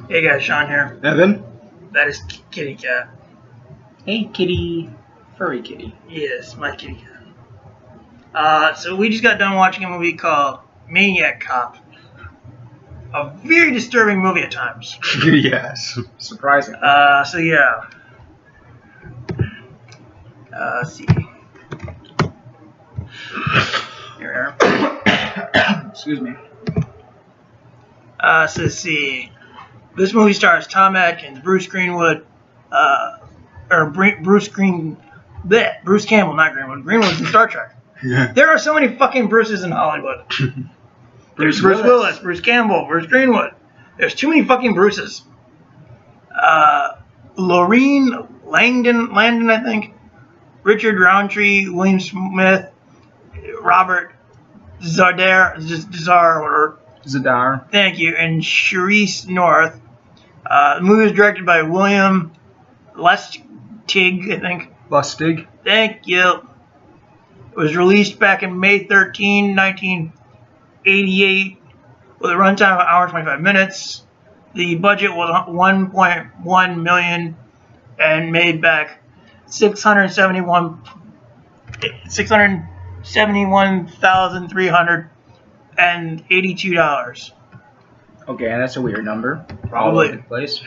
Hey guys, Sean here. Evan? That is Kitty Cat. Hey, kitty. Furry kitty. Yes, my kitty cat. So we just got done watching a movie called Maniac Cop. A very disturbing movie at times. Yes. Surprising. So yeah. Let's see. Here we are. Excuse me. So let's see. This movie stars Tom Atkins, Bruce Greenwood, Bruce Campbell, not Greenwood. Greenwood's in Star Trek. Yeah. There are so many fucking Bruces in Hollywood. There's Bruce Willis, Bruce Campbell, Bruce Greenwood. There's too many fucking Bruces. Lorene Landon, I think. Richard Roundtree, William Smith, Robert Zadar, or Zadar. thank you, and Charisse North. The movie was directed by William Lustig, I think. Lustig. Thank you. It was released back in May 13, 1988, with a runtime of an hour and 25 minutes. The budget was $1.1 million and made back $671,382. Okay, that's a weird number. Probably. All over the place.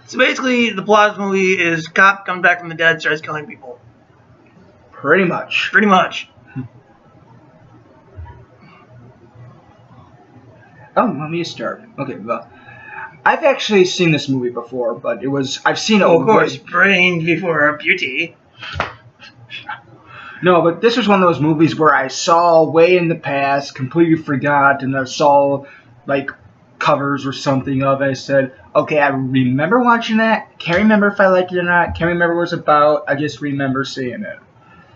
So basically, the plot of the movie is cop comes back from the dead, starts killing people. Pretty much. Pretty much. Oh, let me start. Okay, well, I've actually seen this movie before, but I've seen it. Oh, of course, brain before beauty. No, but this was one of those movies where I saw way in the past, completely forgot, and I saw, like, covers or something of it. I said, okay, I remember watching that. Can't remember if I liked it or not. Can't remember what it was about. I just remember seeing it.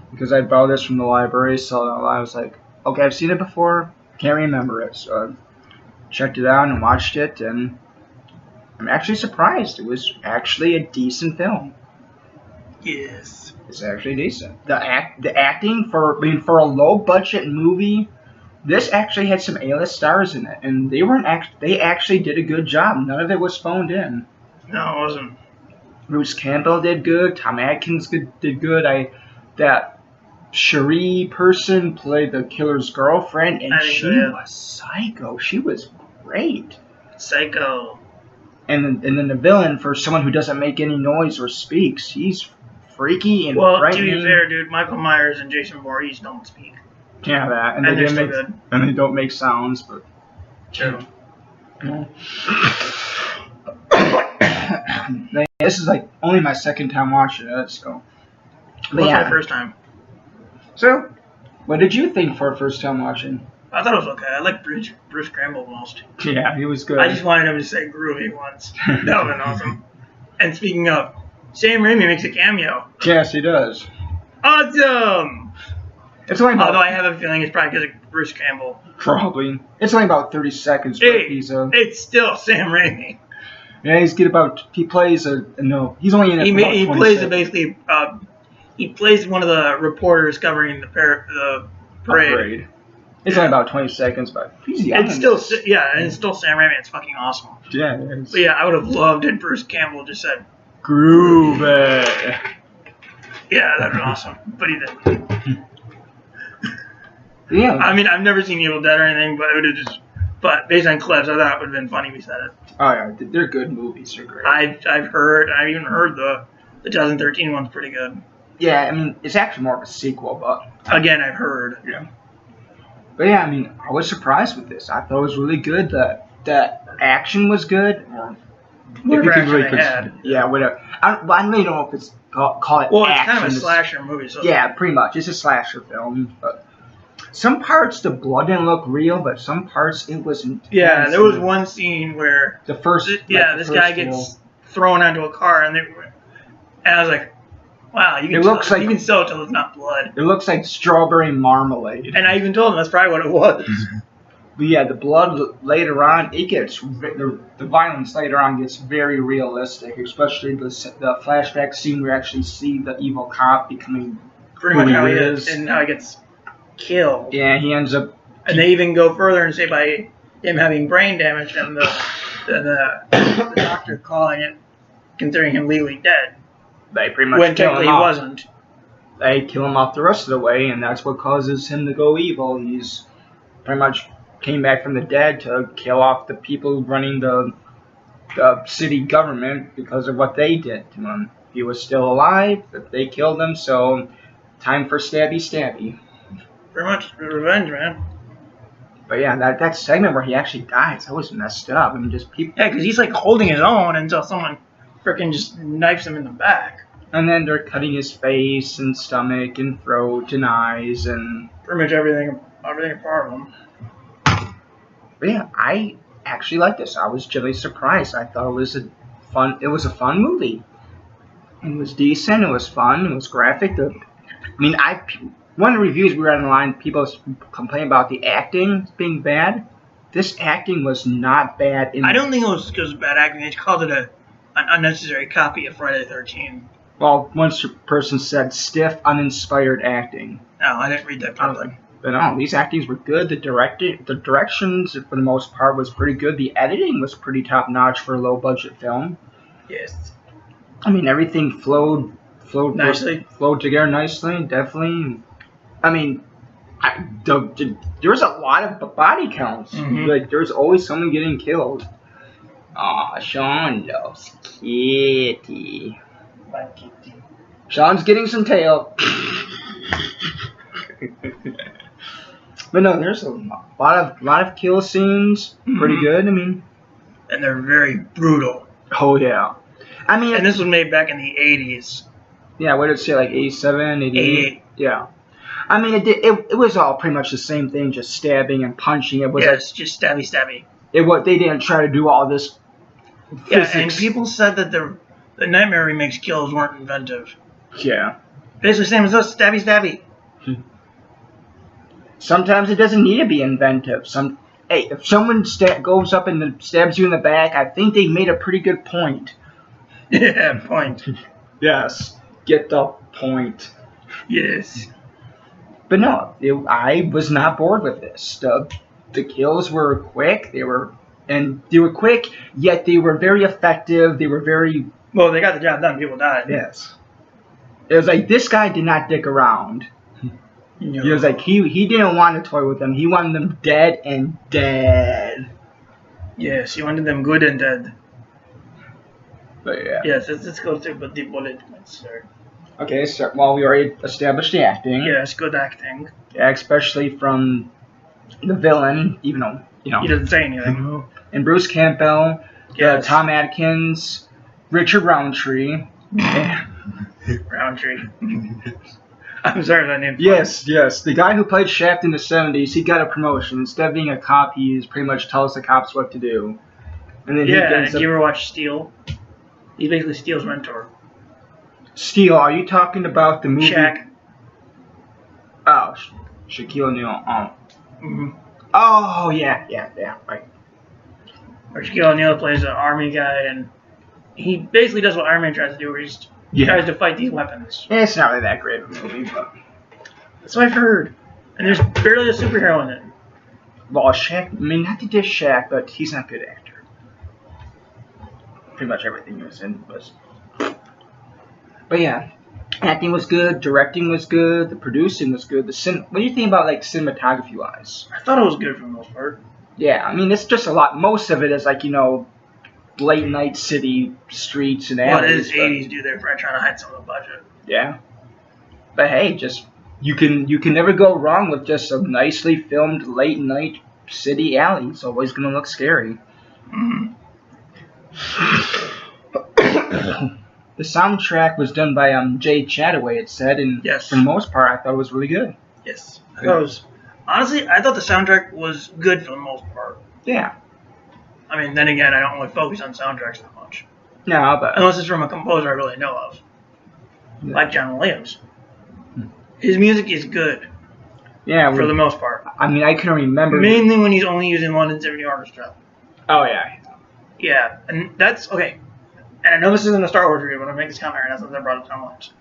Because I bought this from the library, so I was like, okay, I've seen it before. Can't remember it. So I checked it out and watched it, and I'm actually surprised. It was actually a decent film. Yes. It's actually decent. The acting for a low budget movie, this actually had some A-list stars in it, and they actually did a good job. None of it was phoned in. No, it wasn't. Bruce Campbell did good. Tom Atkins did good. That Cherie person played the killer's girlfriend, and she was psycho. She was great. Psycho. And then the villain, for someone who doesn't make any noise or speaks, he's freaky and frightening. To be fair, dude, Michael Myers and Jason Voorhees don't speak. Yeah, that. And they're still good. And they don't make sounds, but... True. Yeah. This is like only my second time watching it, so... Well, my first time. So, what did you think for a first time watching? I thought it was okay. I like Bruce Campbell most. Yeah, he was good. I just wanted him to say groovy once. That would have been awesome. And speaking of, Sam Raimi makes a cameo. Yes, he does. Awesome! It's only about, although I have a feeling it's probably because of Bruce Campbell. Probably. It's only about 30 seconds. Hey, it's still Sam Raimi. Yeah, he plays a, no, he's only in it for He plays basically, he plays one of the reporters covering the parade. It's only about 20 seconds, but he's young. It's still, and it's still Sam Raimi. It's fucking awesome. Yeah, it is. But yeah, I would have loved it. Bruce Campbell just said, "Groovy." Yeah, that'd be awesome. But he didn't. Yeah. I mean, I've never seen Evil Dead or anything, but it would have just. But based on clips, I thought it would have been funny if he said it. Oh yeah, they're good movies. They're great. I've even heard the 2013 one's pretty good. Yeah, I mean, it's actually more of a sequel, but again, I've heard. Yeah. But yeah, I mean, I was surprised with this. I thought it was really good. The action was good. Whatever action they had. Yeah, whatever. I really don't know if it's call it well, action. It's kind of a slasher movie. So yeah, pretty much. It's a slasher film. But some parts the blood didn't look real, but some parts it was intense. Yeah, there was one scene where this guy gets thrown onto a car, and I was like, wow, you can tell till it's not blood. It looks like strawberry marmalade. And I even told him that's probably what it was. But yeah, the blood later on, the violence later on gets very realistic, especially the flashback scene where you actually see the evil cop becoming pretty much how he is and how he gets killed. Yeah, he ends up. And they even go further and say by him having brain damage and the the doctor calling it, considering him legally dead. They pretty much When kill technically him he off. wasn't. They kill him off the rest of the way, and that's what causes him to go evil. He's pretty much came back from the dead to kill off the people running the city government because of what they did to him. He was still alive, but they killed him, so time for stabby stabby. Pretty much revenge, man. But yeah, that segment where he actually dies, that was messed up. I mean, just people. Yeah, because he's like holding his own until someone freaking just knifes him in the back. And then they're cutting his face and stomach and throat and eyes and Pretty much everything apart of him. But yeah, I actually liked this. I was genuinely surprised. I thought it was a fun movie. It was decent. It was fun. It was graphic. One of the reviews we read online, people complain about the acting being bad. This acting was not bad. I don't think it was because of bad acting. They just called it an unnecessary copy of Friday the 13th. Well, one person said stiff, uninspired acting. No, I didn't read that comment. But no, these actings were good. The directions, for the most part, was pretty good. The editing was pretty top notch for a low budget film. Yes. I mean, everything flowed nicely. Flowed together nicely, definitely. I mean, there was a lot of body counts. Mm-hmm. Like, there was always someone getting killed. Aw, Sean loves kitty. My kitty. Sean's getting some tail. But no, there's a lot of kill scenes. Pretty good. I mean, and they're very brutal. Oh yeah. I mean, and this was made back in the 80s. Yeah, what did it say? Like 87, 88? Yeah. I mean, it was all pretty much the same thing, just stabbing and punching. It was just stabby. They didn't try to do all this physics. Yeah, and people said that the Nightmare Remakes kills weren't inventive. Yeah. Basically same as us, stabby. Sometimes it doesn't need to be inventive. Hey, if someone goes up and stabs you in the back, I think they made a pretty good point. Yeah, point. Yes. Get the point. Yes. But no, I was not bored with this. The kills were quick. They were quick, yet they were very effective. They were very... Well, they got the job done. People died. Yes. It was like, this guy did not dick around. No. He was like, he didn't want to toy with them. He wanted them dead and dead. Yes, he wanted them good and dead. But yeah. Yes, let's go through the bullet points, sir. Okay, so we already established the acting. Yes, good acting. Yeah, especially from the villain, even though, he doesn't say anything. And Bruce Campbell, yes. Tom Atkins, Richard Roundtree. Roundtree. I'm sorry that name. Yes. The guy who played Shaft in the 70s, he got a promotion. Instead of being a cop, he pretty much tells the cops what to do. And then you ever watch Steel? He's basically Steel's mentor. Steel, are you talking about the movie? Shaq. Oh, Shaquille O'Neal. Mm-hmm. Oh, yeah, right. Where Shaquille O'Neal plays an army guy, and he basically does what Iron Man tries to do, where he tries to fight these weapons. Yeah, it's not really that great of a movie, but... That's what I've heard. And there's barely a superhero in it. Well, Shaq, I mean, not to dish Shaq, but he's not a good actor. Pretty much everything he was in was... But yeah, acting was good, directing was good, the producing was good. What do you think about, like, cinematography-wise? I thought it was good for the most part. Yeah, I mean, it's just a lot. Most of it is, like, late night city streets and alleys. Well, it is 80s, dude. They're probably trying to hide some of the budget. Yeah. But hey, just you can never go wrong with just a nicely filmed late night city alley. It's always gonna look scary. Mm-hmm. The soundtrack was done by Jay Chataway, it said, and for the most part, I thought it was really good. Yes, honestly, I thought the soundtrack was good for the most part. Yeah. I mean, then again, I don't really focus on soundtracks that much. No, but unless it's from a composer I really know of, like John Williams. His music is good. Yeah, for the most part. I mean, I can remember mainly when he's only using London Symphony Orchestra. Oh yeah. Yeah, and that's okay. And I know this isn't a Star Wars review, but I'll make this comment right now since I brought up John Williams.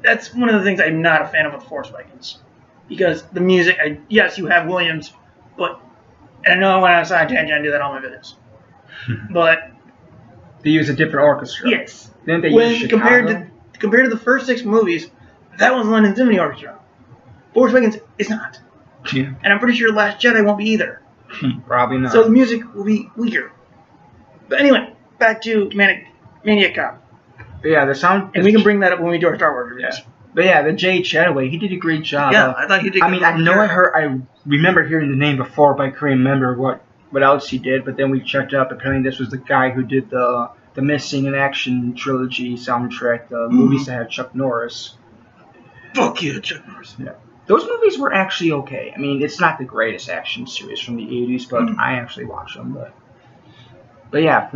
That's one of the things I'm not a fan of with Force Awakens. Because the music, yes, you have Williams, but, and I know when I'm on tangent, I do that on my videos. but they use a different orchestra. yes, Didn't they when use Chicago? compared to the first 6 movies, that was London Symphony Orchestra. Force Awakens is not, Yeah. and I'm pretty sure Last Jedi won't be either. Probably not. So the music will be weaker. But anyway, back to Maniac Cop. But yeah, the sound. And we can bring that up when we do our Star Wars reviews. Yeah. But yeah, the Jay Chataway, he did a great job. Yeah, I thought he did. I mean, I remember hearing the name before, but I couldn't remember what else he did. But then we checked up. Apparently, this was the guy who did the Missing in Action trilogy soundtrack, the movies that had Chuck Norris. Fuck yeah, Chuck Norris. Yeah. Those movies were actually okay. I mean, it's not the greatest action series from the 80s, but I actually watched them. But yeah,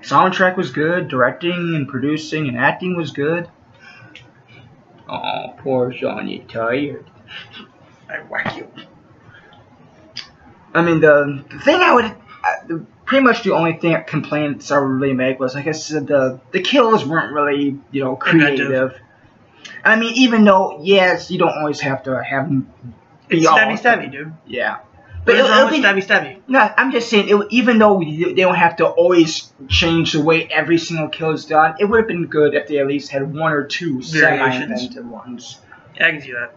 soundtrack was good, directing and producing and acting was good. Oh, poor Johnny tired. I whack you. I mean, the thing I would... pretty much the only complaints I would really make was, like I said, the kills weren't really, creative. I mean, even though, yes, you don't always have to have them be stabby, dude. Yeah. But it'll be stabby. No, I'm just saying, even though they don't have to always change the way every single kill is done, it would have been good if they at least had one or two semi-invented ones. Yeah, I can see that.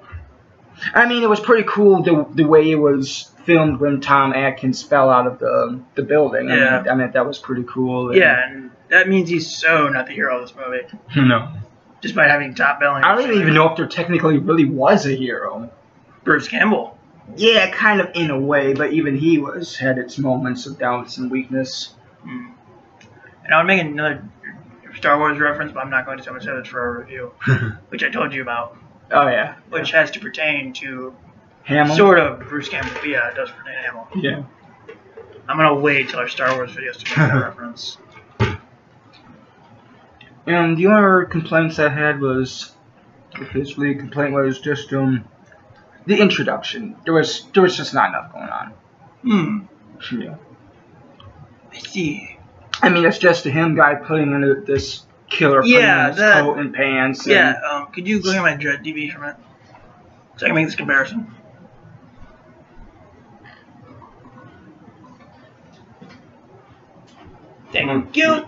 I mean, it was pretty cool the way it was filmed when Tom Atkins fell out of the building. Yeah. I mean, that was pretty cool. Yeah, and that means he's so not the hero of this movie. No. Just by having top billing. I don't even know if there technically really was a hero. Bruce Campbell. Yeah, kind of in a way, but even he had its moments of doubts and weakness. And I would make another Star Wars reference, but I'm not going to, so I'm going to save it for a review, which I told you about. Oh, yeah. Which has to pertain to Hamill? Sort of Bruce Campbell. But yeah, it does pertain to Hamill. Yeah. I'm going to wait till our Star Wars videos to make that reference. And the other complaints I had was, officially, complaint was just the introduction. There was just not enough going on. Yeah. I see. I mean, it's just him guy putting into this killer putting in his coat and pants. Yeah. Could you go to my Dread DB for a minute, so I can make this comparison? Thank you.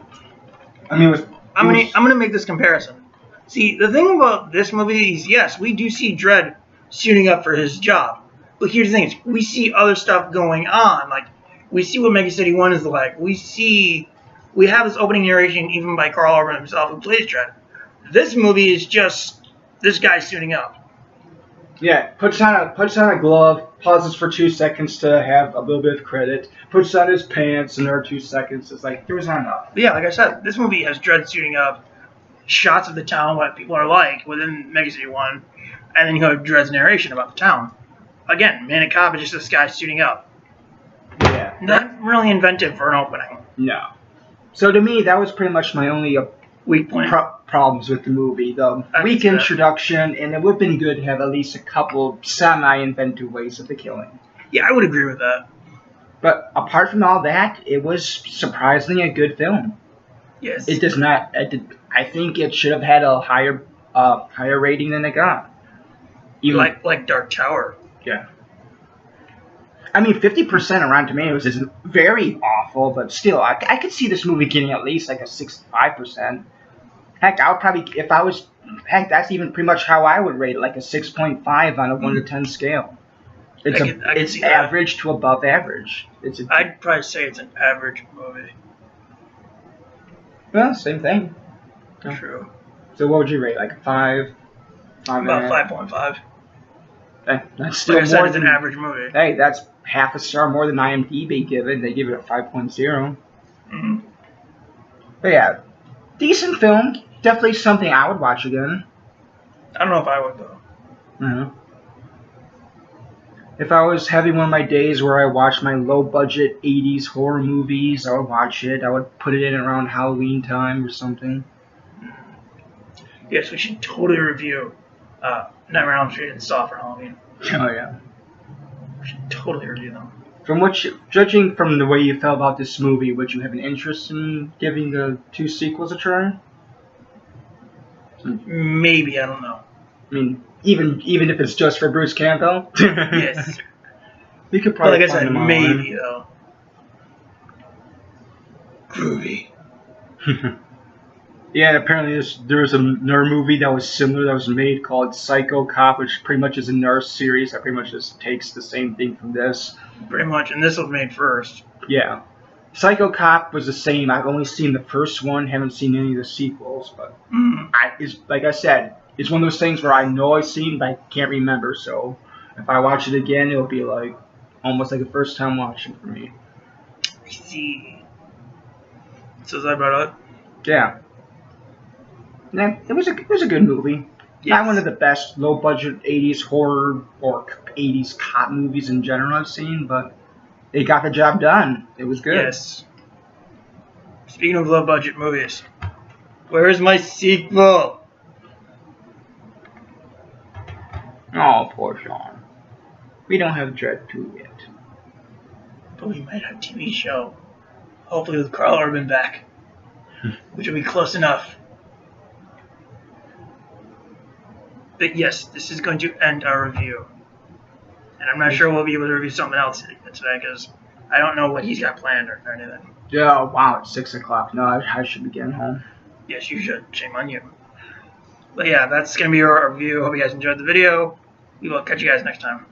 I mean, I'm gonna make this comparison. See, the thing about this movie is, yes, we do see Dredd suiting up for his job, but here's the thing: is we see other stuff going on. Like, we see what Mega City 1 is like. We have this opening narration even by Carl Urban himself, who plays Dredd. This movie is just this guy suiting up. Yeah, puts on a glove, pauses for 2 seconds to have a little bit of credit, puts on his pants, and there are 2 seconds. It's like, there was not enough. But yeah, like I said, this movie has Dredd suiting up, shots of the town, what people are like within Mega City 1, and then you have Dredd's narration about the town. Again, Maniac Cop is just this guy suiting up. Yeah. Not really inventive for an opening. No. So to me, that was pretty much my only weak point. Problems with the movie. The weak introduction, and it would have been good to have at least a couple semi-inventive ways of the killing. Yeah, I would agree with that. But apart from all that, it was surprisingly a good film. Yes. It does not. I think it should have had a higher rating than it got. Even like Dark Tower. Yeah. I mean, 50% on Rotten Tomatoes is very awful, but still, I could see this movie getting at least like a 65%. Heck, I would probably, if I was, that's even pretty much how I would rate it, like a 6.5 on a 1 to 10 scale. It's average to above average. I'd probably say it's an average movie. Well, same thing. True. So what would you rate? Like a 5? About 5.5. That's still like I said, more it's than an average movie. Hey, that's half a star more than IMDb give it. They give it a 5.0. But yeah, decent film. Definitely something I would watch again. I don't know if I would, though. If I was having one of my days where I watch my low-budget 80s horror movies, I would watch it. I would put it in around Halloween time or something. Yes, we should totally review Nightmare on Elm Street and Saw for Halloween. Oh, yeah. We should totally review them. Judging from the way you felt about this movie, would you have an interest in giving the 2 sequels a try? Maybe, I don't know. I mean, even if it's just for Bruce Campbell? Yes. We could probably like I said, maybe, though. groovy. Yeah, and apparently there's another movie that was similar that was made called Psycho Cop, which pretty much is a nurse series that pretty much just takes the same thing from this. Pretty much, and this was made first. Yeah. Psycho Cop was the same. I've only seen the first one, haven't seen any of the sequels, but like I said, it's one of those things where I know I've seen, but I can't remember. So if I watch it again, it'll be like almost like a first time watching for me. I see. So is that about it? Yeah. Yeah, it was a good movie. Yes. Not one of the best low budget 80s horror or 80s cop movies in general I've seen, but it got the job done. It was good. Yes. Speaking of low budget movies, where's my sequel? Oh, poor Sean. We don't have Dread 2 yet. But we might have a TV show. Hopefully with Carl Urban back. Which will be close enough. But yes, this is going to end our review. And I'm not sure we'll be able to review something else today because I don't know what he's got planned or anything. Yeah, wow, it's 6 o'clock. No, I should be getting home. Yes, you should. Shame on you. But yeah, that's going to be our review. Hope you guys enjoyed the video. We will catch you guys next time.